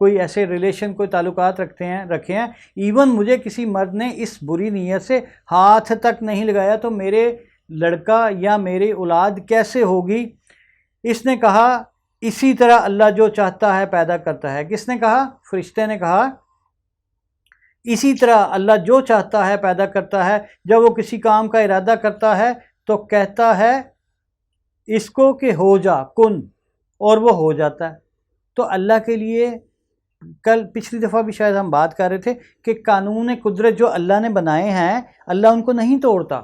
کوئی ایسے ریلیشن، کوئی تعلقات رکھے ہیں، ایون مجھے کسی مرد نے اس بری نیت سے ہاتھ تک نہیں لگایا تو میرے لڑکا یا میری اولاد کیسے ہوگی؟ اس نے کہا اسی طرح اللہ جو چاہتا ہے پیدا کرتا ہے۔ کس نے کہا؟ فرشتے نے کہا اسی طرح اللہ جو چاہتا ہے پیدا کرتا ہے، جب وہ کسی کام کا ارادہ کرتا ہے تو کہتا ہے اس کو کہ ہو جا، کن، اور وہ ہو جاتا ہے۔ تو اللہ کے لیے پچھلی دفعہ بھی شاید ہم بات کر رہے تھے کہ قانون قدرت جو اللہ نے بنائے ہیں، اللہ ان کو نہیں توڑتا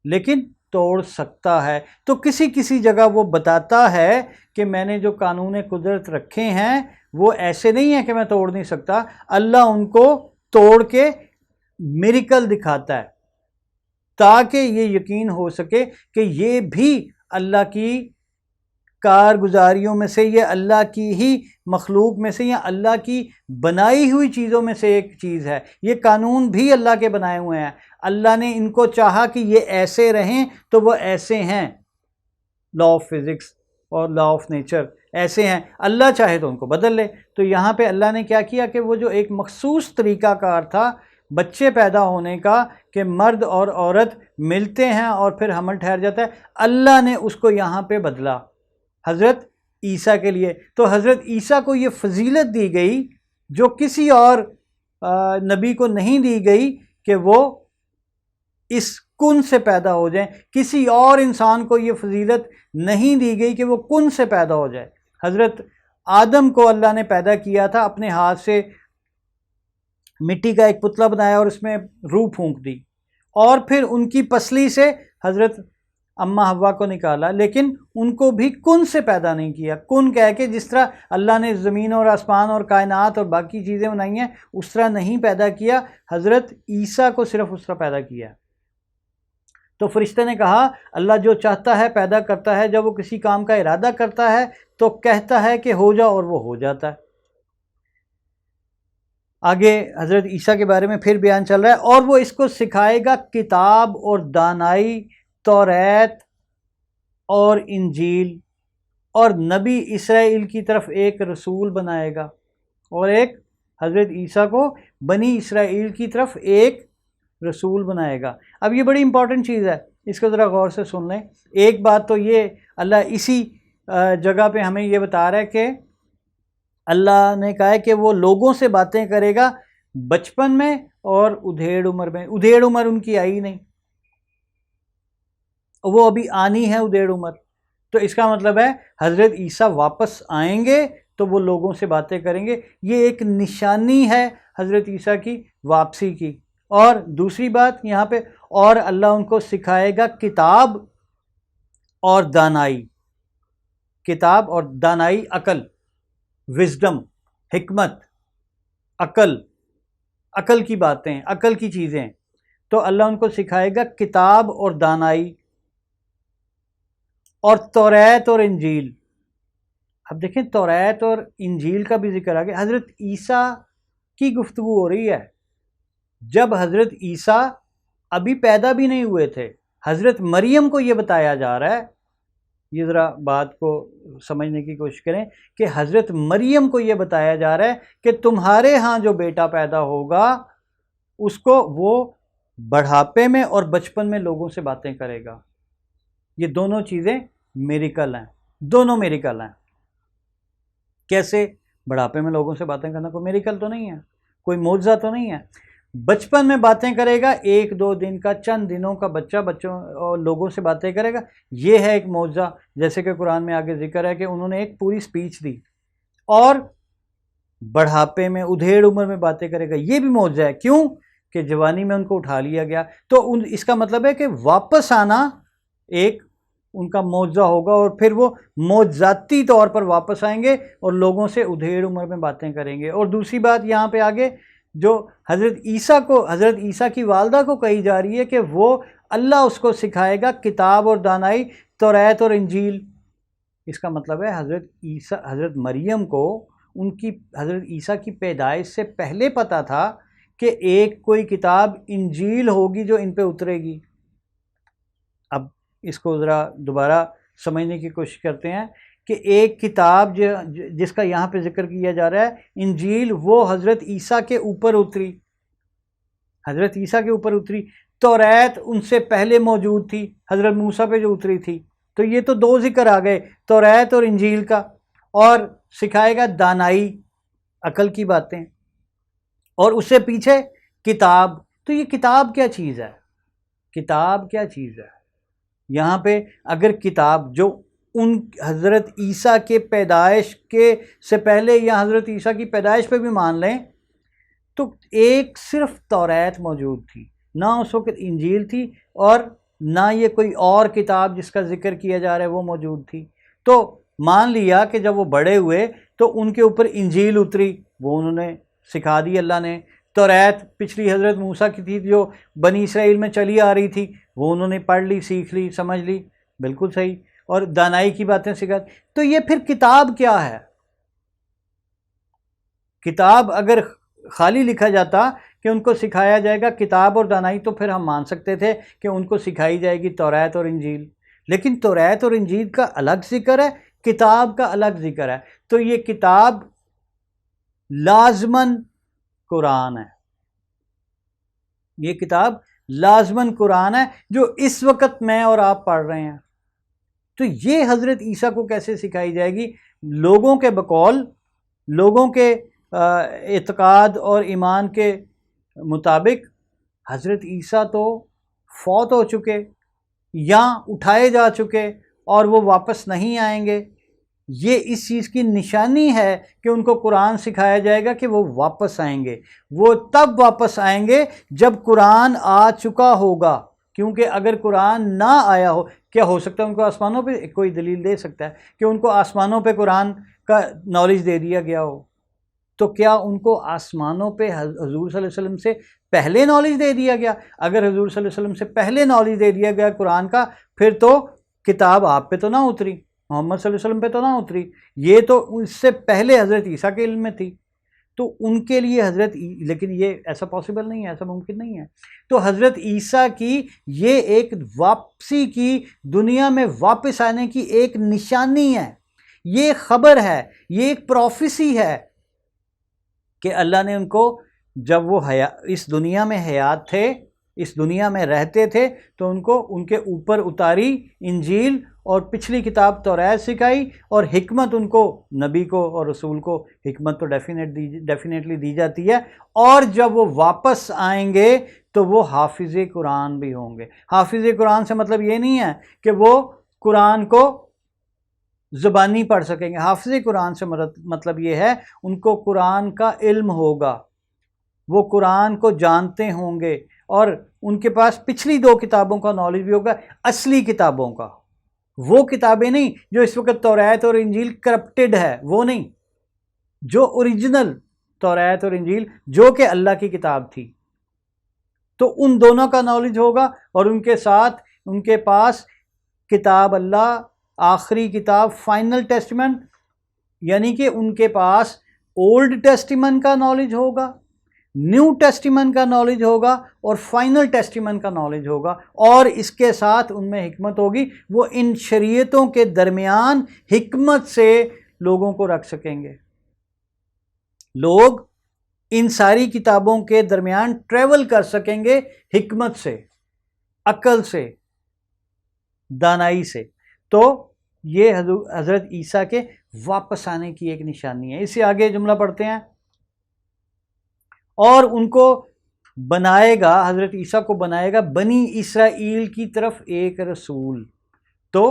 لیکن توڑ سکتا ہے۔ تو کسی جگہ وہ بتاتا ہے کہ میں نے جو قانون قدرت رکھے ہیں وہ ایسے نہیں ہیں کہ میں توڑ نہیں سکتا، اللہ ان کو توڑ کے میریکل دکھاتا ہے تاکہ یہ یقین ہو سکے کہ یہ بھی اللہ کی کارگزاریوں میں سے، یہ اللہ کی ہی مخلوق میں سے، یا اللہ کی بنائی ہوئی چیزوں میں سے ایک چیز ہے۔ یہ قانون بھی اللہ کے بنائے ہوئے ہیں، اللہ نے ان کو چاہا کہ یہ ایسے رہیں تو وہ ایسے ہیں۔ لا آف فزکس اور لا آف نیچر ایسے ہیں، اللہ چاہے تو ان کو بدل لے۔ تو یہاں پہ اللہ نے کیا کیا کہ وہ جو ایک مخصوص طریقہ کار تھا بچے پیدا ہونے کا، کہ مرد اور عورت ملتے ہیں اور پھر حمل ٹھہر جاتا ہے، اللہ نے اس کو یہاں پہ بدلا حضرت عیسیٰ کے لیے۔ تو حضرت عیسیٰ کو یہ فضیلت دی گئی جو کسی اور نبی کو نہیں دی گئی کہ وہ اس کن سے پیدا ہو جائیں۔ کسی اور انسان کو یہ فضیلت نہیں دی گئی کہ وہ کن سے پیدا ہو جائے۔ حضرت آدم کو اللہ نے پیدا کیا تھا، اپنے ہاتھ سے مٹی کا ایک پتلا بنایا اور اس میں روح پھونک دی، اور پھر ان کی پسلی سے حضرت اماں حوا کو نکالا، لیکن ان کو بھی کن سے پیدا نہیں کیا۔ کن کہہ کے جس طرح اللہ نے زمین اور آسمان اور کائنات اور باقی چیزیں بنائی ہیں اس طرح نہیں پیدا کیا، حضرت عیسیٰ کو صرف اس طرح پیدا کیا۔ تو فرشتے نے کہا اللہ جو چاہتا ہے پیدا کرتا ہے، جب وہ کسی کام کا ارادہ کرتا ہے تو کہتا ہے کہ ہو جا، اور وہ ہو جاتا ہے۔ آگے حضرت عیسیٰ کے بارے میں پھر بیان چل رہا ہے، اور وہ اس کو سکھائے گا کتاب اور دانائی، توریت اور انجیل، اور نبی اسرائیل کی طرف ایک رسول بنائے گا، اور ایک حضرت عیسیٰ کو بنی اسرائیل کی طرف ایک رسول بنائے گا۔ اب یہ بڑی امپورٹنٹ چیز ہے، اس کو ذرا غور سے سن لیں۔ ایک بات تو یہ اللہ اسی جگہ پہ ہمیں یہ بتا رہا ہے کہ اللہ نے کہا ہے کہ وہ لوگوں سے باتیں کرے گا بچپن میں اور ادھیڑ عمر میں۔ ادھیڑ عمر ان کی آئی نہیں، وہ ابھی آنی ہے ادھیڑ عمر۔ تو اس کا مطلب ہے حضرت عیسیٰ واپس آئیں گے تو وہ لوگوں سے باتیں کریں گے۔ یہ ایک نشانی ہے حضرت عیسیٰ کی واپسی کی۔ اور دوسری بات یہاں پہ، اور اللہ ان کو سکھائے گا کتاب اور دانائی۔ کتاب اور دانائی، عقل، وزڈم، حکمت، عقل کی باتیں، عقل کی چیزیں۔ تو اللہ ان کو سکھائے گا کتاب اور دانائی اور توریت اور انجیل۔ اب دیکھیں توریت اور انجیل کا بھی ذکر آگے حضرت عیسیٰ کی گفتگو ہو رہی ہے، جب حضرت عیسیٰ ابھی پیدا بھی نہیں ہوئے تھے۔ حضرت مریم کو یہ بتایا جا رہا ہے، یہ ذرا بات کو سمجھنے کی کوشش کریں کہ حضرت مریم کو یہ بتایا جا رہا ہے کہ تمہارے ہاں جو بیٹا پیدا ہوگا اس کو وہ بڑھاپے میں اور بچپن میں لوگوں سے باتیں کرے گا۔ یہ دونوں چیزیں میریکل ہیں، دونوں میریکل ہیں۔ کیسے؟ بڑھاپے میں لوگوں سے باتیں کرنا کوئی میریکل تو نہیں ہے، کوئی معجزہ تو نہیں ہے۔ بچپن میں باتیں کرے گا، 1-2 دن کا، چند دنوں کا بچہ بچوں اور لوگوں سے باتیں کرے گا، یہ ہے ایک معجزہ۔ جیسے کہ قرآن میں آگے ذکر ہے کہ انہوں نے ایک پوری سپیچ دی، اور بڑھاپے میں ادھیڑ عمر میں باتیں کرے گا، یہ بھی معجزہ ہے۔ کیوں؟ کہ جوانی میں ان کو اٹھا لیا گیا۔ تو اس کا مطلب ہے کہ واپس آنا ایک ان کا معجزہ ہوگا، اور پھر وہ معجزاتی طور پر واپس آئیں گے اور لوگوں سے ادھیڑ عمر میں باتیں کریں گے۔ اور دوسری بات یہاں پہ آگے جو حضرت عیسیٰ کی والدہ کو کہی جا رہی ہے کہ وہ اللہ اس کو سکھائے گا کتاب اور دانائی، توریت اور انجیل۔ اس کا مطلب ہے حضرت مریم کو حضرت عیسیٰ کی پیدائش سے پہلے پتہ تھا کہ ایک کوئی کتاب انجیل ہوگی جو ان پہ اترے گی۔ اب اس کو ذرا دوبارہ سمجھنے کی کوشش کرتے ہیں کہ ایک کتاب جس کا یہاں پہ ذکر کیا جا رہا ہے انجیل، وہ حضرت عیسیٰ کے اوپر اتری، حضرت عیسیٰ کے اوپر اتری۔ توریت ان سے پہلے موجود تھی، حضرت موسیٰ پہ جو اتری تھی۔ تو یہ تو دو ذکر آ گئے، توریت اور انجیل کا، اور سکھائے گا دانائی، عقل کی باتیں، اور اس سے پیچھے کتاب۔ تو یہ کتاب کیا چیز ہے؟ کتاب کیا چیز ہے؟ یہاں پہ اگر کتاب جو ان حضرت عیسیٰ کے پیدائش کے سے پہلے یا حضرت عیسیٰ کی پیدائش پہ بھی مان لیں تو ایک صرف توریت موجود تھی، نہ اس وقت انجیل تھی، اور نہ یہ کوئی اور کتاب جس کا ذکر کیا جا رہا ہے وہ موجود تھی۔ تو مان لیا کہ جب وہ بڑے ہوئے تو ان کے اوپر انجیل اتری، وہ انہوں نے سکھا دی اللہ نے۔ توریت پچھلی حضرت موسیٰ کی تھی جو بنی اسرائیل میں چلی آ رہی تھی، وہ انہوں نے پڑھ لی، سیکھ لی، سمجھ لی، بالکل صحیح، اور دانائی کی باتیں سکھا۔ تو یہ پھر کتاب کیا ہے؟ کتاب اگر خالی لکھا جاتا کہ ان کو سکھایا جائے گا کتاب اور دانائی، تو پھر ہم مان سکتے تھے کہ ان کو سکھائی جائے گی توریت اور انجیل، لیکن توریت اور انجیل کا الگ ذکر ہے، کتاب کا الگ ذکر ہے۔ تو یہ کتاب لازماً قرآن ہے، یہ کتاب لازماً قرآن ہے جو اس وقت میں اور آپ پڑھ رہے ہیں۔ تو یہ حضرت عیسیٰ کو کیسے سکھائی جائے گی؟ لوگوں کے بقول، لوگوں کے اعتقاد اور ایمان کے مطابق حضرت عیسیٰ تو فوت ہو چکے یا اٹھائے جا چکے اور وہ واپس نہیں آئیں گے۔ یہ اس چیز کی نشانی ہے کہ ان کو قرآن سکھایا جائے گا کہ وہ واپس آئیں گے۔ وہ تب واپس آئیں گے جب قرآن آ چکا ہوگا، کیونکہ اگر قرآن نہ آیا ہو، کیا ہو سکتا ہے ان کو آسمانوں پہ، کوئی دلیل دے سکتا ہے کہ ان کو آسمانوں پہ قرآن کا نالج دے دیا گیا ہو؟ تو کیا ان کو آسمانوں پہ حضور صلی اللہ علیہ وسلم سے پہلے نالج دے دیا گیا؟ اگر حضور صلی اللہ علیہ وسلم سے پہلے نالج دے دیا گیا قرآن کا، پھر تو کتاب آپ پہ تو نہ اتری، محمد صلی اللہ علیہ وسلم پہ تو نہ اتری، یہ تو اس سے پہلے حضرت عیسیٰ کے علم میں تھی۔ تو ان کے لیے لیکن یہ ایسا پاسبل نہیں ہے، ایسا ممکن نہیں ہے۔ تو حضرت عیسیٰ کی یہ ایک واپسی کی، دنیا میں واپس آنے کی ایک نشانی ہے، یہ خبر ہے، یہ ایک پروفیسی ہے کہ اللہ نے ان کو جب وہ اس دنیا میں حیات تھے، اس دنیا میں رہتے تھے، تو ان کو ان کے اوپر اتاری انجیل اور پچھلی کتاب توریت سکھائی، اور حکمت ان کو، نبی کو اور رسول کو حکمت تو ڈیفینیٹلی دی جاتی ہے، اور جب وہ واپس آئیں گے تو وہ حافظ قرآن بھی ہوں گے۔ حافظ قرآن سے مطلب یہ نہیں ہے کہ وہ قرآن کو زبانی پڑھ سکیں گے، حافظ قرآن سے مطلب یہ ہے ان کو قرآن کا علم ہوگا، وہ قرآن کو جانتے ہوں گے، اور ان کے پاس پچھلی 2 کتابوں کا نالج بھی ہوگا، اصلی کتابوں کا، وہ کتابیں نہیں جو اس وقت توریت اور انجیل کرپٹڈ ہے، وہ نہیں، جو اوریجنل توریت اور انجیل جو کہ اللہ کی کتاب تھی۔ تو ان دونوں کا نالج ہوگا، اور ان کے ساتھ ان کے پاس کتاب اللہ، آخری کتاب، فائنل ٹیسٹمنٹ، یعنی کہ ان کے پاس اولڈ ٹیسٹمنٹ کا نالج ہوگا، نیو ٹیسٹمنٹ کا نالج ہوگا، اور فائنل ٹیسٹمنٹ کا نالج ہوگا، اور اس کے ساتھ ان میں حکمت ہوگی۔ وہ ان شریعتوں کے درمیان حکمت سے لوگوں کو رکھ سکیں گے، لوگ ان ساری کتابوں کے درمیان ٹریول کر سکیں گے حکمت سے، عقل سے، دانائی سے۔ تو یہ حضرت عیسیٰ کے واپس آنے کی ایک نشانی ہے۔ اس سے آگے جملہ پڑھتے ہیں، اور ان کو بنائے گا، حضرت عیسیٰ کو بنائے گا بنی اسرائیل کی طرف ایک رسول۔ تو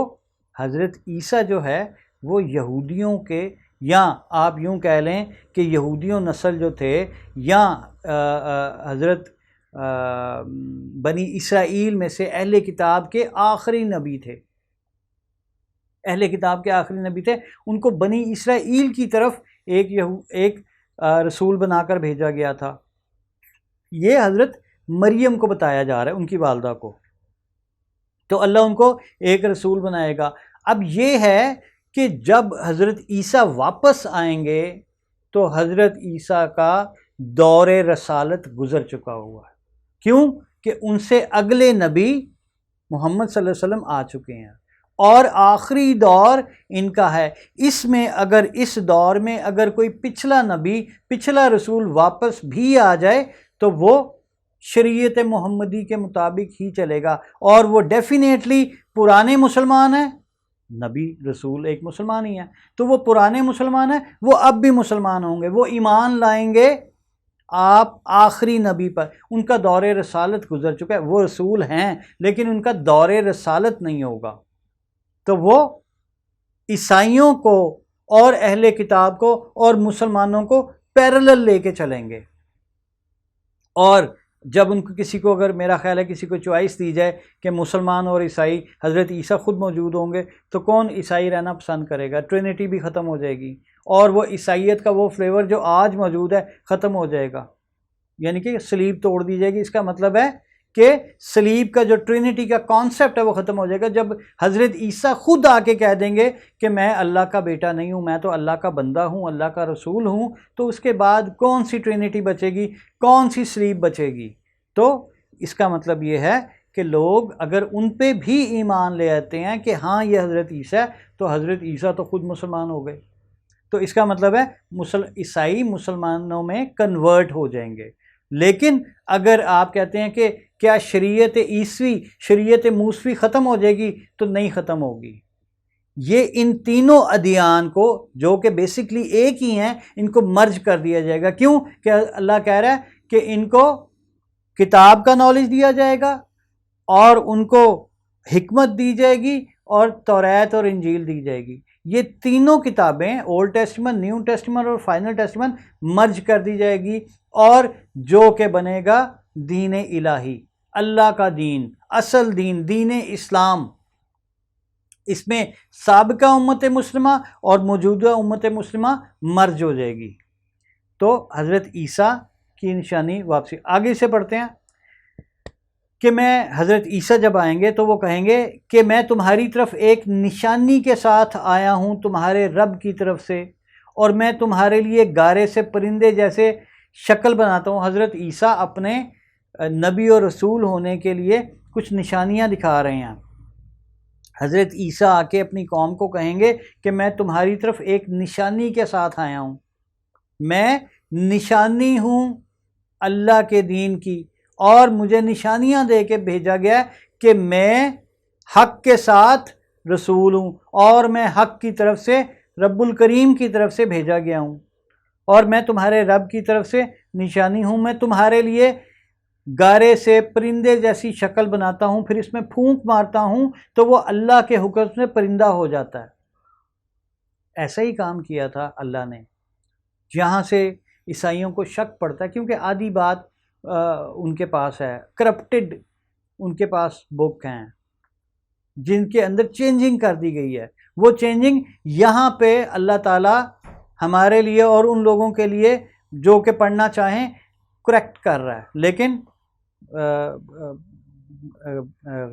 حضرت عیسیٰ جو ہے وہ یہودیوں کے، یا آپ یوں کہہ لیں کہ یہودیوں نسل جو تھے، یا حضرت بنی اسرائیل میں سے اہل کتاب کے آخری نبی تھے، اہل کتاب کے آخری نبی تھے۔ ان کو بنی اسرائیل کی طرف ایک رسول بنا کر بھیجا گیا تھا۔ یہ حضرت مریم کو بتایا جا رہا ہے، ان کی والدہ کو۔ تو اللہ ان کو ایک رسول بنائے گا۔ اب یہ ہے کہ جب حضرت عیسیٰ واپس آئیں گے تو حضرت عیسیٰ کا دور رسالت گزر چکا ہوا ہے۔ کیوں؟ کہ ان سے اگلے نبی محمد صلی اللہ علیہ وسلم آ چکے ہیں، اور آخری دور ان کا ہے۔ اس میں اگر اس دور میں اگر کوئی پچھلا نبی پچھلا رسول واپس بھی آ جائے تو وہ شریعت محمدی کے مطابق ہی چلے گا، اور وہ ڈیفینیٹلی پرانے مسلمان ہیں۔ نبی رسول ایک مسلمان ہی ہے، تو وہ پرانے مسلمان ہیں، وہ اب بھی مسلمان ہوں گے، وہ ایمان لائیں گے آپ آخری نبی پر۔ ان کا دور رسالت گزر چکا ہے، وہ رسول ہیں لیکن ان کا دور رسالت نہیں ہوگا، تو وہ عیسائیوں کو اور اہل کتاب کو اور مسلمانوں کو پیرلل لے کے چلیں گے۔ اور جب ان کو کسی کو اگر میرا خیال ہے کسی کو چوائس دی جائے کہ مسلمان اور عیسائی، حضرت عیسیٰ خود موجود ہوں گے تو کون عیسائی رہنا پسند کرے گا؟ ٹرینٹی بھی ختم ہو جائے گی اور وہ عیسائیت کا وہ فلیور جو آج موجود ہے ختم ہو جائے گا، یعنی کہ صلیب توڑ دی جائے گی۔ اس کا مطلب ہے کہ صلیب کا جو ٹرینٹی کا کانسیپٹ ہے وہ ختم ہو جائے گا جب حضرت عیسیٰ خود آ کے کہہ دیں گے کہ میں اللہ کا بیٹا نہیں ہوں، میں تو اللہ کا بندہ ہوں، اللہ کا رسول ہوں۔ تو اس کے بعد کون سی ٹرینٹی بچے گی، کون سی صلیب بچے گی؟ تو اس کا مطلب یہ ہے کہ لوگ اگر ان پہ بھی ایمان لے آتے ہیں کہ ہاں یہ حضرت عیسیٰ ہے، تو حضرت عیسیٰ تو خود مسلمان ہو گئے، تو اس کا مطلب ہے عیسائی مسلمانوں میں کنورٹ ہو جائیں گے۔ لیکن اگر آپ کہتے ہیں کہ کیا شریعت عیسوی شریعت موسوی ختم ہو جائے گی، تو نہیں ختم ہوگی۔ یہ ان تینوں ادیان کو جو کہ بیسکلی ایک ہی ہیں، ان کو مرج کر دیا جائے گا۔ کیوں کہ اللہ کہہ رہا ہے کہ ان کو کتاب کا نالج دیا جائے گا اور ان کو حکمت دی جائے گی اور توریت اور انجیل دی جائے گی۔ یہ تینوں کتابیں اولڈ ٹیسٹمنٹ، نیو ٹیسٹمنٹ اور فائنل ٹیسٹمنٹ مرج کر دی جائے گی، اور جو کہ بنے گا دین الہی، اللہ کا دین، اصل دین، دین اسلام۔ اس میں سابقہ امت مسلمہ اور موجودہ امت مسلمہ مرج ہو جائے گی۔ تو حضرت عیسیٰ کی نشانی واپسی۔ آگے سے پڑھتے ہیں کہ حضرت عیسیٰ جب آئیں گے تو وہ کہیں گے کہ میں تمہاری طرف ایک نشانی کے ساتھ آیا ہوں تمہارے رب کی طرف سے، اور میں تمہارے لیے گارے سے پرندے جیسے شکل بناتا ہوں۔ حضرت عیسیٰ اپنے نبی اور رسول ہونے کے لیے کچھ نشانیاں دکھا رہے ہیں۔ حضرت عیسیٰ آ کے اپنی قوم کو کہیں گے کہ میں تمہاری طرف ایک نشانی کے ساتھ آیا ہوں، میں نشانی ہوں اللہ کے دین کی، اور مجھے نشانیاں دے کے بھیجا گیا کہ میں حق کے ساتھ رسول ہوں، اور میں حق کی طرف سے رب الکریم کی طرف سے بھیجا گیا ہوں، اور میں تمہارے رب کی طرف سے نشانی ہوں۔ میں تمہارے لیے گارے سے پرندے جیسی شکل بناتا ہوں، پھر اس میں پھونک مارتا ہوں تو وہ اللہ کے حکم سے پرندہ ہو جاتا ہے۔ ایسا ہی کام کیا تھا اللہ نے، جہاں سے عیسائیوں کو شک پڑتا ہے کیونکہ آدھی بات ان کے پاس ہے، کرپٹڈ ان کے پاس بک ہیں جن کے اندر چینجنگ کر دی گئی ہے۔ وہ چینجنگ یہاں پہ اللہ تعالیٰ ہمارے لیے اور ان لوگوں کے لیے جو کہ پڑھنا چاہیں کریکٹ کر رہا ہے، لیکن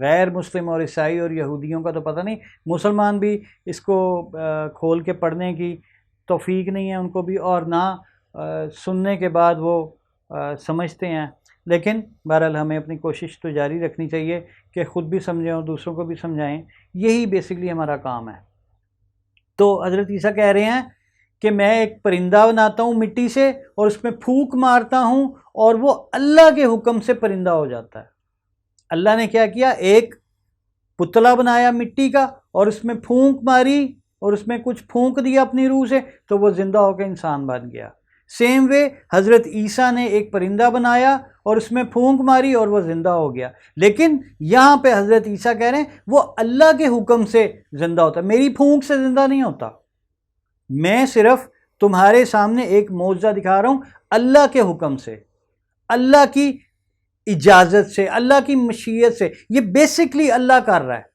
غیر مسلم اور عیسائی اور یہودیوں کا تو پتہ نہیں، مسلمان بھی اس کو کھول کے پڑھنے کی توفیق نہیں ہے ان کو بھی، اور نہ سننے کے بعد وہ سمجھتے ہیں۔ لیکن بہرحال ہمیں اپنی کوشش تو جاری رکھنی چاہیے کہ خود بھی سمجھیں اور دوسروں کو بھی سمجھائیں، یہی بیسکلی ہمارا کام ہے۔ تو حضرت عیسیٰ کہہ رہے ہیں کہ میں ایک پرندہ بناتا ہوں مٹی سے، اور اس میں پھونک مارتا ہوں اور وہ اللہ کے حکم سے پرندہ ہو جاتا ہے۔ اللہ نے کیا کیا؟ ایک پتلا بنایا مٹی کا، اور اس میں پھونک ماری اور اس میں کچھ پھونک دیا اپنی روح سے، تو وہ زندہ ہو کے انسان بن گیا۔ سیم وے حضرت عیسیٰ نے ایک پرندہ بنایا اور اس میں پھونک ماری اور وہ زندہ ہو گیا۔ لیکن یہاں پہ حضرت عیسیٰ کہہ رہے ہیں وہ اللہ کے حکم سے زندہ ہوتا ہے، میری پھونک سے زندہ نہیں ہوتا۔ میں صرف تمہارے سامنے ایک معجزہ دکھا رہا ہوں اللہ کے حکم سے، اللہ کی اجازت سے، اللہ کی مشیت سے۔ یہ بیسکلی اللہ کر رہا ہے،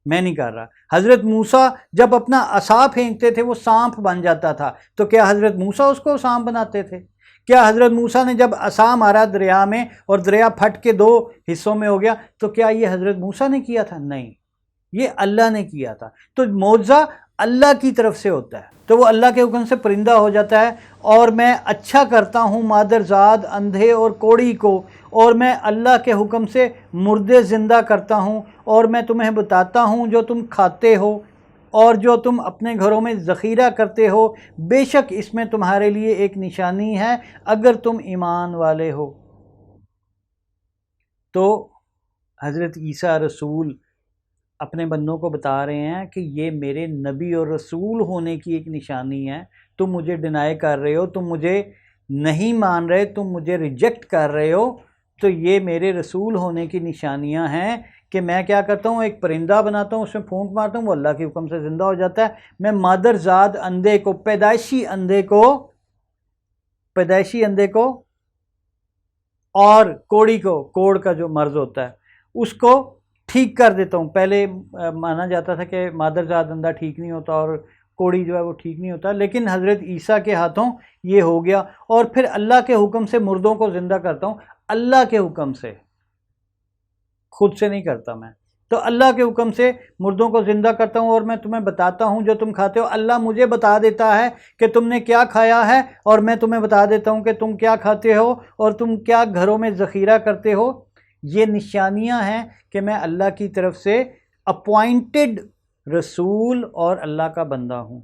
میں نہیں کر رہا۔ حضرت موسیٰ جب اپنا عصا پھینکتے تھے وہ سانپ بن جاتا تھا، تو کیا حضرت موسیٰ اس کو سانپ بناتے تھے؟ کیا حضرت موسیٰ نے جب عصا مارا دریا میں اور دریا پھٹ کے 2 حصوں میں ہو گیا، تو کیا یہ حضرت موسیٰ نے کیا تھا؟ نہیں، یہ اللہ نے کیا تھا۔ تو معجزہ اللہ کی طرف سے ہوتا ہے، تو وہ اللہ کے حکم سے پرندہ ہو جاتا ہے، اور میں اچھا کرتا ہوں مادرزاد اندھے اور کوڑی کو، اور میں اللہ کے حکم سے مردے زندہ کرتا ہوں، اور میں تمہیں بتاتا ہوں جو تم کھاتے ہو اور جو تم اپنے گھروں میں ذخیرہ کرتے ہو، بے شک اس میں تمہارے لیے ایک نشانی ہے اگر تم ایمان والے ہو۔ تو حضرت عیسیٰ رسول اپنے بندوں کو بتا رہے ہیں کہ یہ میرے نبی اور رسول ہونے کی ایک نشانی ہے۔ تم مجھے ڈینائی کر رہے ہو، تم مجھے نہیں مان رہے، تم مجھے ریجیکٹ کر رہے ہو، تو یہ میرے رسول ہونے کی نشانیاں ہیں کہ میں کیا کرتا ہوں، ایک پرندہ بناتا ہوں، اس میں پھونک مارتا ہوں، وہ اللہ کے حکم سے زندہ ہو جاتا ہے۔ میں مادرزاد اندھے کو، پیدائشی اندھے کو اور کوڑی کو، کوڑ کا جو مرض ہوتا ہے اس کو ٹھیک کر دیتا ہوں۔ پہلے مانا جاتا تھا کہ مادرزاد اندھا ٹھیک نہیں ہوتا اور کوڑی جو ہے وہ ٹھیک نہیں ہوتا، لیکن حضرت عیسیٰ کے ہاتھوں یہ ہو گیا۔ اور پھر اللہ کے حکم سے مردوں کو زندہ کرتا ہوں، اللہ کے حکم سے، خود سے نہیں کرتا میں، تو اللہ کے حکم سے مردوں کو زندہ کرتا ہوں، اور میں تمہیں بتاتا ہوں جو تم کھاتے ہو۔ اللہ مجھے بتا دیتا ہے کہ تم نے کیا کھایا ہے، اور میں تمہیں بتا دیتا ہوں کہ تم کیا کھاتے ہو اور تم کیا گھروں میں ذخیرہ کرتے ہو۔ یہ نشانیاں ہیں کہ میں اللہ کی طرف سے اپوائنٹڈ رسول اور اللہ کا بندہ ہوں،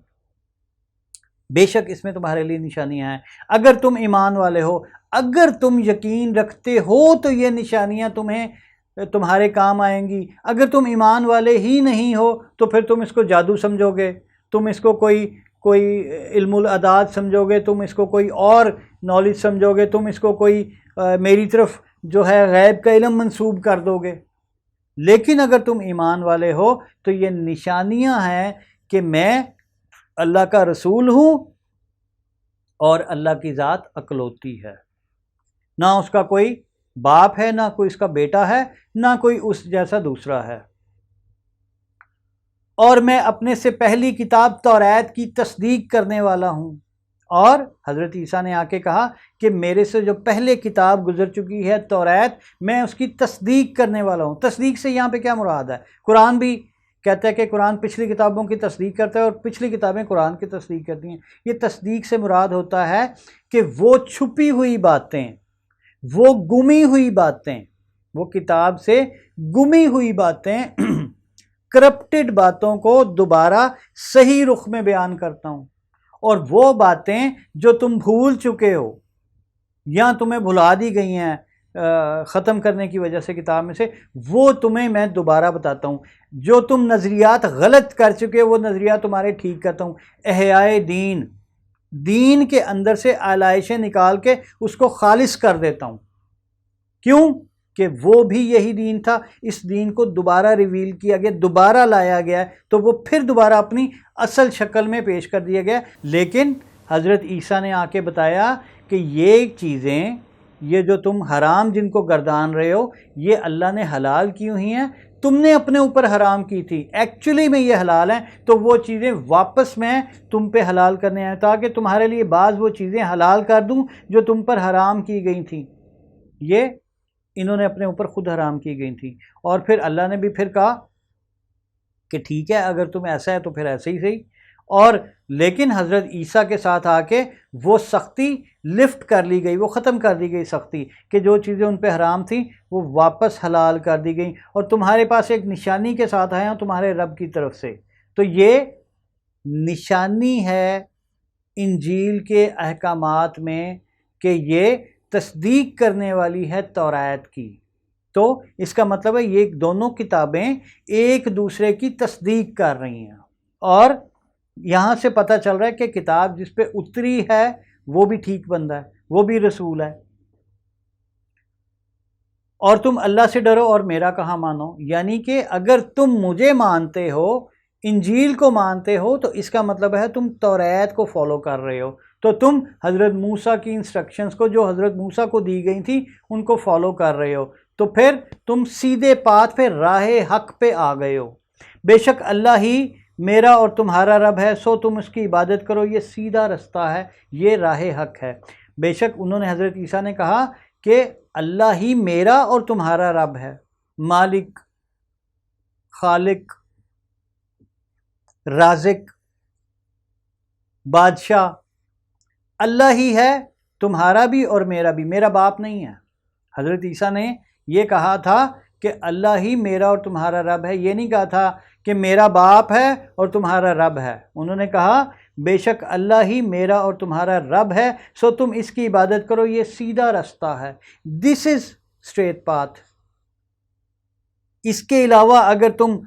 بے شک اس میں تمہارے لیے نشانیاں ہیں اگر تم ایمان والے ہو۔ اگر تم یقین رکھتے ہو تو یہ نشانیاں تمہارے کام آئیں گی۔ اگر تم ایمان والے ہی نہیں ہو تو پھر تم اس کو جادو سمجھو گے، تم اس کو کوئی علم العداد سمجھو گے، تم اس کو کوئی اور نالج سمجھو گے، تم اس کو کوئی میری طرف جو ہے غیب کا علم منسوب کر دو گے۔ لیکن اگر تم ایمان والے ہو تو یہ نشانیاں ہیں کہ میں اللہ کا رسول ہوں، اور اللہ کی ذات اکلوتی ہے، نہ اس کا کوئی باپ ہے، نہ کوئی اس کا بیٹا ہے، نہ کوئی اس جیسا دوسرا ہے۔ اور میں اپنے سے پہلی کتاب توریت کی تصدیق کرنے والا ہوں۔ اور حضرت عیسیٰ نے آ کے کہا کہ میرے سے جو پہلے کتاب گزر چکی ہے توریت، میں اس کی تصدیق کرنے والا ہوں۔ تصدیق سے یہاں پہ کیا مراد ہے؟ قرآن بھی کہتا ہے کہ قرآن پچھلی کتابوں کی تصدیق کرتا ہے اور پچھلی کتابیں قرآن کی تصدیق کرتی ہیں۔ یہ تصدیق سے مراد ہوتا ہے کہ وہ چھپی ہوئی باتیں، وہ گمی ہوئی باتیں، وہ کتاب سے گمی ہوئی باتیں، کرپٹڈ باتوں کو دوبارہ صحیح رخ میں بیان کرتا ہوں، اور وہ باتیں جو تم بھول چکے ہو یا تمہیں بھلا دی گئی ہیں ختم کرنے کی وجہ سے کتاب میں سے، وہ تمہیں میں دوبارہ بتاتا ہوں۔ جو تم نظریات غلط کر چکے وہ نظریات تمہارے ٹھیک کرتا ہوں۔ احیاء دین کے اندر سے آلائشیں نکال کے اس کو خالص کر دیتا ہوں۔ کیوں؟ کہ وہ بھی یہی دین تھا، اس دین کو دوبارہ ریویل کیا گیا، دوبارہ لایا گیا ہے، تو وہ پھر دوبارہ اپنی اصل شکل میں پیش کر دیا گیا۔ لیکن حضرت عیسیٰ نے آ کے بتایا کہ یہ چیزیں، یہ جو تم حرام جن کو گردان رہے ہو، یہ اللہ نے حلال کی ہوئی ہیں، تم نے اپنے اوپر حرام کی تھی، ایکچولی میں یہ حلال ہیں، تو وہ چیزیں واپس میں تم پہ حلال کرنے آئے تاکہ تمہارے لیے بعض وہ چیزیں حلال کر دوں جو تم پر حرام کی گئی تھیں۔ یہ انہوں نے اپنے اوپر خود حرام کی گئی تھیں، اور پھر اللہ نے بھی پھر کہا کہ ٹھیک ہے اگر تم ایسا ہے تو پھر ایسے ہی صحیح۔ اور لیکن حضرت عیسیٰ کے ساتھ آ کے وہ سختی لفٹ کر لی گئی، وہ ختم کر دی گئی سختی، کہ جو چیزیں ان پہ حرام تھیں وہ واپس حلال کر دی گئیں، اور تمہارے پاس ایک نشانی کے ساتھ آئے ہیں تمہارے رب کی طرف سے۔ تو یہ نشانی ہے انجیل کے احکامات میں کہ یہ تصدیق کرنے والی ہے توریت کی۔ تو اس کا مطلب ہے یہ دونوں کتابیں ایک دوسرے کی تصدیق کر رہی ہیں، اور یہاں سے پتہ چل رہا ہے کہ کتاب جس پہ اتری ہے وہ بھی ٹھیک بندہ ہے، وہ بھی رسول ہے۔ اور تم اللہ سے ڈرو اور میرا کہاں مانو، یعنی کہ اگر تم مجھے مانتے ہو، انجیل کو مانتے ہو، تو اس کا مطلب ہے تم توریت کو فالو کر رہے ہو، تو تم حضرت موسیٰ کی انسٹرکشنز کو جو حضرت موسیٰ کو دی گئی تھی ان کو فالو کر رہے ہو، تو پھر تم سیدھے پاتھ پہ، راہ حق پہ آ گئے ہو۔ بے شک اللہ ہی میرا اور تمہارا رب ہے، سو تم اس کی عبادت کرو، یہ سیدھا رستہ ہے، یہ راہ حق ہے۔ بے شک انہوں نے، حضرت عیسیٰ نے کہا کہ اللہ ہی میرا اور تمہارا رب ہے، مالک، خالق، رازق، بادشاہ، اللہ ہی ہے تمہارا بھی اور میرا بھی، میرا باپ نہیں ہے۔ حضرت عیسیٰ نے یہ کہا تھا کہ اللہ ہی میرا اور تمہارا رب ہے، یہ نہیں کہا تھا کہ میرا باپ ہے اور تمہارا رب ہے۔ انہوں نے کہا بے شک اللہ ہی میرا اور تمہارا رب ہے، سو تم اس کی عبادت کرو، یہ سیدھا رستہ ہے، دس از اسٹریٹ پاتھ۔ اس کے علاوہ اگر تم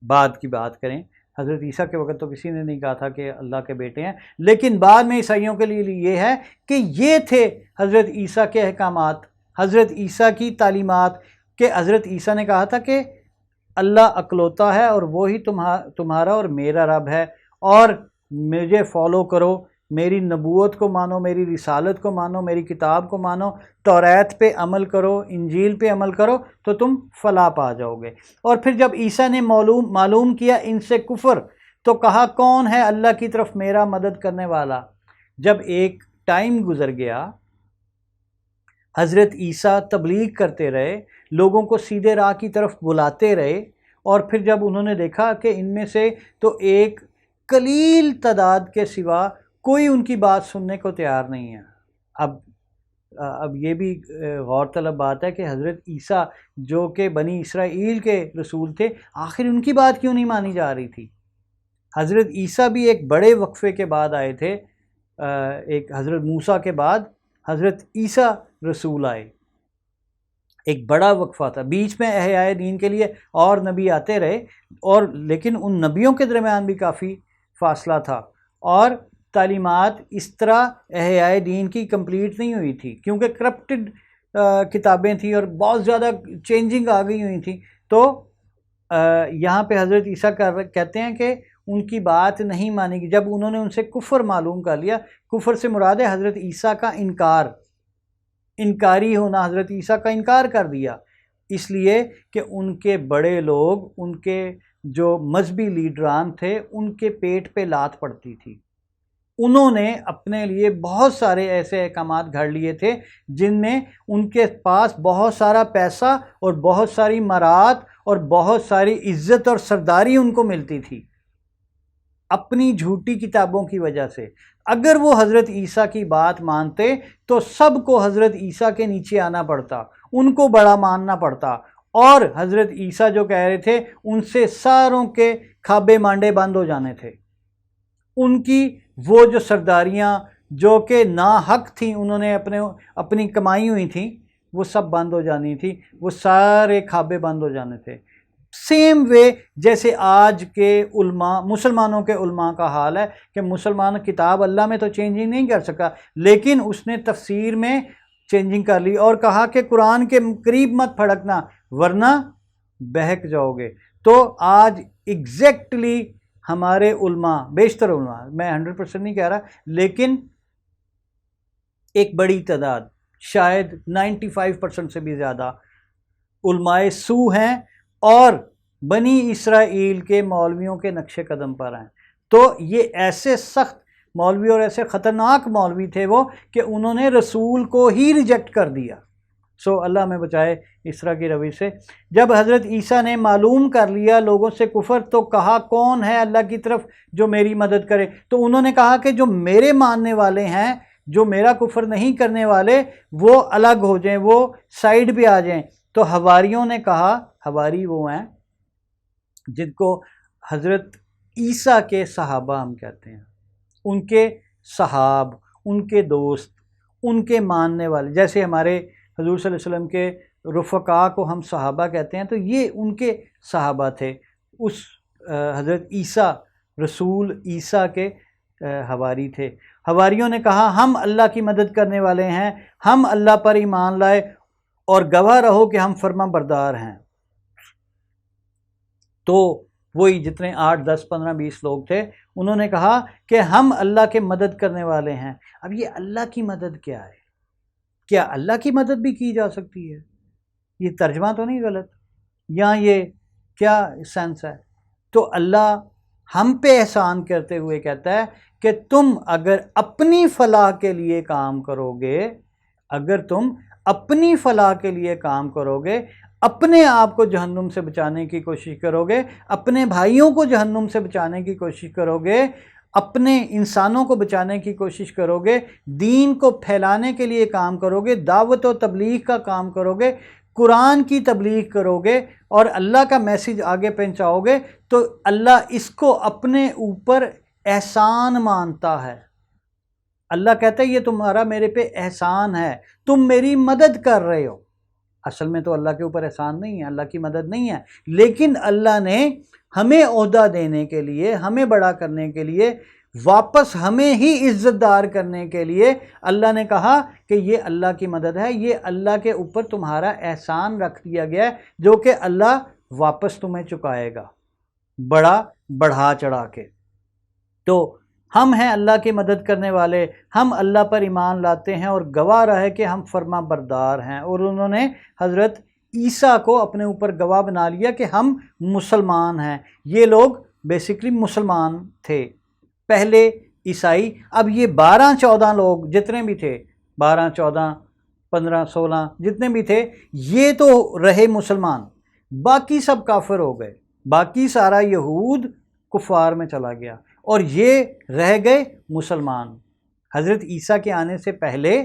بعد کی بات کریں، حضرت عیسیٰ کے وقت تو کسی نے نہیں کہا تھا کہ اللہ کے بیٹے ہیں، لیکن بعد میں عیسائیوں کے لیے یہ ہے کہ یہ تھے حضرت عیسیٰ کے احکامات، حضرت عیسیٰ کی تعلیمات، کہ حضرت عیسیٰ نے کہا تھا کہ اللہ اکلوتا ہے اور وہی تمہارا اور میرا رب ہے، اور مجھے فالو کرو، میری نبوت کو مانو، میری رسالت کو مانو، میری کتاب کو مانو، توریت پہ عمل کرو، انجیل پہ عمل کرو تو تم فلاح پا جاؤ گے۔ اور پھر جب عیسیٰ نے معلوم کیا ان سے کفر، تو کہا کون ہے اللہ کی طرف میرا مدد کرنے والا۔ جب ایک ٹائم گزر گیا، حضرت عیسیٰ تبلیغ کرتے رہے، لوگوں کو سیدھے راہ کی طرف بلاتے رہے، اور پھر جب انہوں نے دیکھا کہ ان میں سے تو ایک قلیل تعداد کے سوا کوئی ان کی بات سننے کو تیار نہیں ہے۔ اب یہ بھی غور طلب بات ہے کہ حضرت عیسیٰ جو کہ بنی اسرائیل کے رسول تھے، آخر ان کی بات کیوں نہیں مانی جا رہی تھی؟ حضرت عیسیٰ بھی ایک بڑے وقفے کے بعد آئے تھے، ایک حضرت موسیٰ کے بعد حضرت عیسیٰ رسول آئے، ایک بڑا وقفہ تھا، بیچ میں احیاء دین کے لیے اور نبی آتے رہے، اور لیکن ان نبیوں کے درمیان بھی کافی فاصلہ تھا، اور تعلیمات اس طرح احیاء دین کی کمپلیٹ نہیں ہوئی تھی، کیونکہ کرپٹڈ کتابیں تھیں اور بہت زیادہ چینجنگ آ گئی ہوئی تھیں۔ تو یہاں پہ حضرت عیسیٰ کہتے ہیں کہ ان کی بات نہیں مانی گی۔ جب انہوں نے ان سے کفر معلوم کر لیا، کفر سے مراد ہے حضرت عیسیٰ کا انکاری ہونا، حضرت عیسیٰ کا انکار کر دیا، اس لیے کہ ان کے بڑے لوگ، ان کے جو مذہبی لیڈران تھے، ان کے پیٹ پہ لات پڑتی تھی۔ انہوں نے اپنے لیے بہت سارے ایسے احکامات گھڑ لیے تھے جن میں ان کے پاس بہت سارا پیسہ اور بہت ساری مراد اور بہت ساری عزت اور سرداری ان کو ملتی تھی اپنی جھوٹی کتابوں کی وجہ سے۔ اگر وہ حضرت عیسیٰ کی بات مانتے تو سب کو حضرت عیسیٰ کے نیچے آنا پڑتا، ان کو بڑا ماننا پڑتا، اور حضرت عیسیٰ جو کہہ رہے تھے ان سے ساروں کے کھابے مانڈے بند ہو جانے تھے، ان کی وہ جو سرداریاں جو کہ ناحق تھیں، انہوں نے اپنی کمائی ہوئی تھیں، وہ سب بند ہو جانی تھی، وہ سارے کھابے بند ہو جانے تھے۔ سیم وے جیسے آج کے علماء، مسلمانوں کے علماء کا حال ہے کہ مسلمان کتاب اللہ میں تو چینجنگ نہیں کر سکا، لیکن اس نے تفسیر میں چینجنگ کر لی اور کہا کہ قرآن کے قریب مت پھڑکنا ورنہ بہک جاؤ گے۔ تو آج ایگزیکٹلی ہمارے علماء، بیشتر علماء، میں 100% نہیں کہہ رہا، لیکن ایک بڑی تعداد، شاید 95% سے بھی زیادہ علماء سو ہیں اور بنی اسرائیل کے مولویوں کے نقش قدم پر ہیں۔ تو یہ ایسے سخت مولوی اور ایسے خطرناک مولوی تھے وہ کہ انہوں نے رسول کو ہی ریجیکٹ کر دیا۔ اللہ ہمیں بچائے اس طرح کی روش سے۔ جب حضرت عیسیٰ نے معلوم کر لیا لوگوں سے کفر، تو کہا کون ہے اللہ کی طرف جو میری مدد کرے؟ تو انہوں نے کہا کہ جو میرے ماننے والے ہیں، جو میرا کفر نہیں کرنے والے، وہ الگ ہو جائیں، وہ سائیڈ پہ آ جائیں۔ تو حواریوں نے کہا، حواری وہ ہیں جن کو حضرت عیسیٰ کے صحابہ ہم کہتے ہیں، ان کے صحاب، ان کے دوست، ان کے ماننے والے، جیسے ہمارے حضور صلی اللہ علیہ وسلم کے رفقاء کو ہم صحابہ کہتے ہیں، تو یہ ان کے صحابہ تھے، اس حضرت عیسیٰ، رسول عیسیٰ کے حواری تھے۔ حواریوں نے کہا ہم اللہ کی مدد کرنے والے ہیں، ہم اللہ پر ایمان لائے اور گواہ رہو کہ ہم فرما بردار ہیں۔ تو وہی جتنے 8 10 15 20 لوگ تھے، انہوں نے کہا کہ ہم اللہ کے مدد کرنے والے ہیں۔ اب یہ اللہ کی مدد کیا ہے؟ کیا اللہ کی مدد بھی کی جا سکتی ہے؟ یہ ترجمہ تو نہیں غلط؟ یا یہ کیا سینس ہے؟ تو اللہ ہم پہ احسان کرتے ہوئے کہتا ہے کہ تم اگر اپنی فلاح کے لیے کام کرو گے، اگر تم اپنی فلاح کے لیے کام کرو گے، اپنے آپ کو جہنم سے بچانے کی کوشش کرو گے، اپنے بھائیوں کو جہنم سے بچانے کی کوشش کرو گے، اپنے انسانوں کو بچانے کی کوشش کرو گے، دین کو پھیلانے کے لیے کام کرو گے، دعوت و تبلیغ کا کام کرو گے، قرآن کی تبلیغ کرو گے اور اللہ کا میسیج آگے پہنچاؤ گے، تو اللہ اس کو اپنے اوپر احسان مانتا ہے۔ اللہ کہتا ہے یہ تمہارا میرے پہ احسان ہے، تم میری مدد کر رہے ہو۔ اصل میں تو اللہ کے اوپر احسان نہیں ہے، اللہ کی مدد نہیں ہے، لیکن اللہ نے ہمیں عہدہ دینے کے لیے، ہمیں بڑا کرنے کے لیے، واپس ہمیں ہی عزت دار کرنے کے لیے اللہ نے کہا کہ یہ اللہ کی مدد ہے، یہ اللہ کے اوپر تمہارا احسان رکھ دیا گیا ہے جو کہ اللہ واپس تمہیں چکائے گا بڑا بڑھا چڑھا کے۔ تو ہم ہیں اللہ کی مدد کرنے والے، ہم اللہ پر ایمان لاتے ہیں اور گواہ رہے کہ ہم فرما بردار ہیں، اور انہوں نے حضرت عیسیٰ کو اپنے اوپر گواہ بنا لیا کہ ہم مسلمان ہیں۔ یہ لوگ بیسیکلی مسلمان تھے، پہلے عیسائی۔ اب یہ 12-14 لوگ جتنے بھی تھے، 12-14 15-16 جتنے بھی تھے، یہ تو رہے مسلمان، باقی سب کافر ہو گئے، باقی سارا یہود کفار میں چلا گیا اور یہ رہ گئے مسلمان۔ حضرت عیسیٰ کے آنے سے پہلے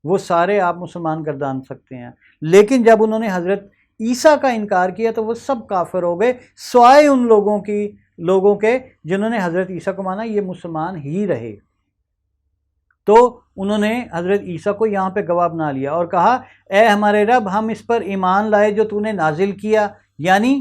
وہ سارے آپ مسلمان گردان سکتے ہیں، لیکن جب انہوں نے حضرت عیسیٰ کا انکار کیا تو وہ سب کافر ہو گئے، سوائے ان لوگوں کے جنہوں نے حضرت عیسیٰ کو مانا، یہ مسلمان ہی رہے۔ تو انہوں نے حضرت عیسیٰ کو یہاں پہ گواہ بنا لیا اور کہا اے ہمارے رب، ہم اس پر ایمان لائے جو تو نے نازل کیا، یعنی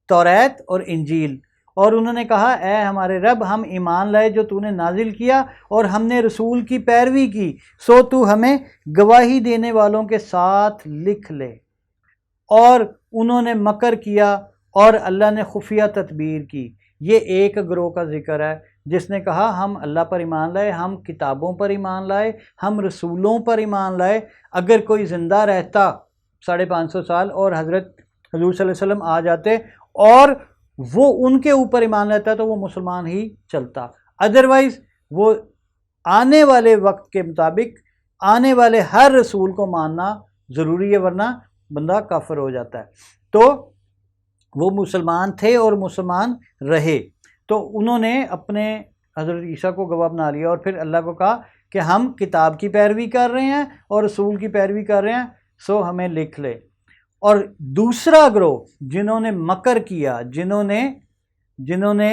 توریت اور انجیل۔ اور انہوں نے کہا اے ہمارے رب، ہم ایمان لائے جو تو نے نازل کیا اور ہم نے رسول کی پیروی کی، سو تو ہمیں گواہی دینے والوں کے ساتھ لکھ لے۔ اور انہوں نے مکر کیا اور اللہ نے خفیہ تدبیر کی۔ یہ ایک گروہ کا ذکر ہے جس نے کہا ہم اللہ پر ایمان لائے، ہم کتابوں پر ایمان لائے، ہم رسولوں پر ایمان لائے۔ اگر کوئی زندہ رہتا 550 سال اور حضور صلی اللہ علیہ وسلم آ جاتے اور وہ ان کے اوپر ایمان لیتا تو وہ مسلمان ہی چلتا، ادروائز وہ آنے والے وقت کے مطابق آنے والے ہر رسول کو ماننا ضروری ہے، ورنہ بندہ کافر ہو جاتا ہے۔ تو وہ مسلمان تھے اور مسلمان رہے۔ تو انہوں نے اپنے حضرت عیسیٰ کو گواہ بنا لیا اور پھر اللہ کو کہا کہ ہم کتاب کی پیروی کر رہے ہیں اور رسول کی پیروی کر رہے ہیں، سو ہمیں لکھ لے۔ اور دوسرا گروہ جنہوں نے مکر کیا، جنہوں نے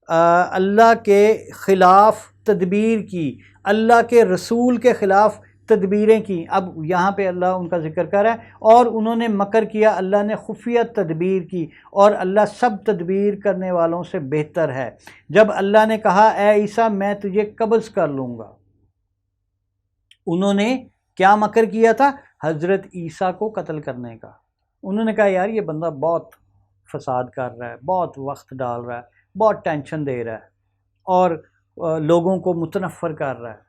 اللہ کے خلاف تدبیر کی، اللہ کے رسول کے خلاف تدبیریں کی، اب یہاں پہ اللہ ان کا ذکر کر رہا ہے، اور انہوں نے مکر کیا، اللہ نے خفیہ تدبیر کی، اور اللہ سب تدبیر کرنے والوں سے بہتر ہے۔ جب اللہ نے کہا اے عیسیٰ میں تجھے قبض کر لوں گا، انہوں نے کیا مکر کیا تھا؟ حضرت عیسیٰ کو قتل کرنے کا۔ انہوں نے کہا یار یہ بندہ بہت فساد کر رہا ہے، بہت وقت ڈال رہا ہے، بہت ٹینشن دے رہا ہے اور لوگوں کو متنفر کر رہا ہے۔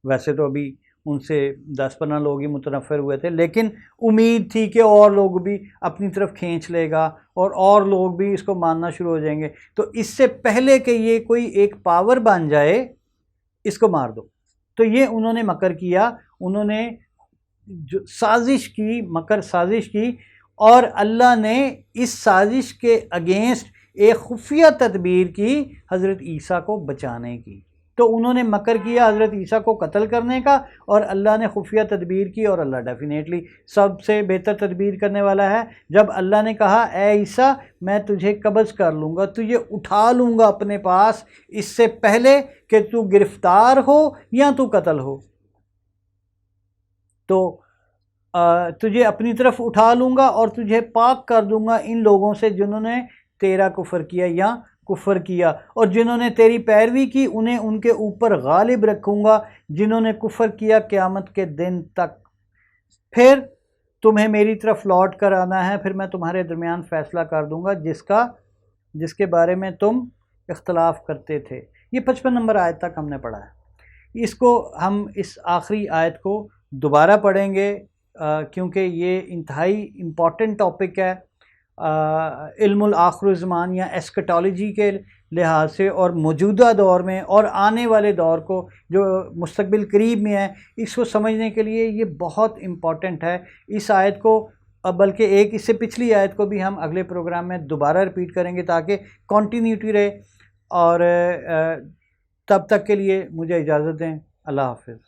ویسے تو ابھی ان سے 10-15 لوگ ہی متنفر ہوئے تھے، لیکن امید تھی کہ اور لوگ بھی اپنی طرف کھینچ لے گا اور لوگ بھی اس کو ماننا شروع ہو جائیں گے، تو اس سے پہلے کہ یہ کوئی ایک پاور بن جائے اس کو مار دو۔ تو یہ انہوں نے مکر کیا، انہوں نے سازش کی، مکر سازش کی، اور اللہ نے اس سازش کے اگینسٹ ایک خفیہ تدبیر کی حضرت عیسیٰ کو بچانے کی۔ تو انہوں نے مکر کیا حضرت عیسیٰ کو قتل کرنے کا، اور اللہ نے خفیہ تدبیر کی، اور اللہ ڈیفینیٹلی سب سے بہتر تدبیر کرنے والا ہے۔ جب اللہ نے کہا اے عیسیٰ میں تجھے قبض کر لوں گا، تجھے اٹھا لوں گا اپنے پاس، اس سے پہلے کہ تو گرفتار ہو یا تو قتل ہو، تو تجھے اپنی طرف اٹھا لوں گا اور تجھے پاک کر دوں گا ان لوگوں سے جنہوں نے تیرا کفر کیا یا کفر کیا، اور جنہوں نے تیری پیروی کی انہیں ان کے اوپر غالب رکھوں گا، جنہوں نے کفر کیا قیامت کے دن تک۔ پھر تمہیں میری طرف لوٹ کر آنا ہے، پھر میں تمہارے درمیان فیصلہ کر دوں گا جس کے بارے میں تم اختلاف کرتے تھے۔ یہ 55 نمبر آیت تک ہم نے پڑھا ہے۔ اس کو ہم اس آخری آیت کو دوبارہ پڑھیں گے کیونکہ یہ انتہائی امپورٹنٹ ٹاپک ہے علم الآخر الزمان یا ایسکٹالوجی کے لحاظ سے، اور موجودہ دور میں اور آنے والے دور کو جو مستقبل قریب میں ہے اس کو سمجھنے کے لیے یہ بہت امپورٹنٹ ہے۔ اس آیت کو اب بلکہ ایک اس سے پچھلی آیت کو بھی ہم اگلے پروگرام میں دوبارہ ریپیٹ کریں گے تاکہ کنٹینیوٹی رہے، اور تب تک کے لیے مجھے اجازت دیں۔ اللہ حافظ۔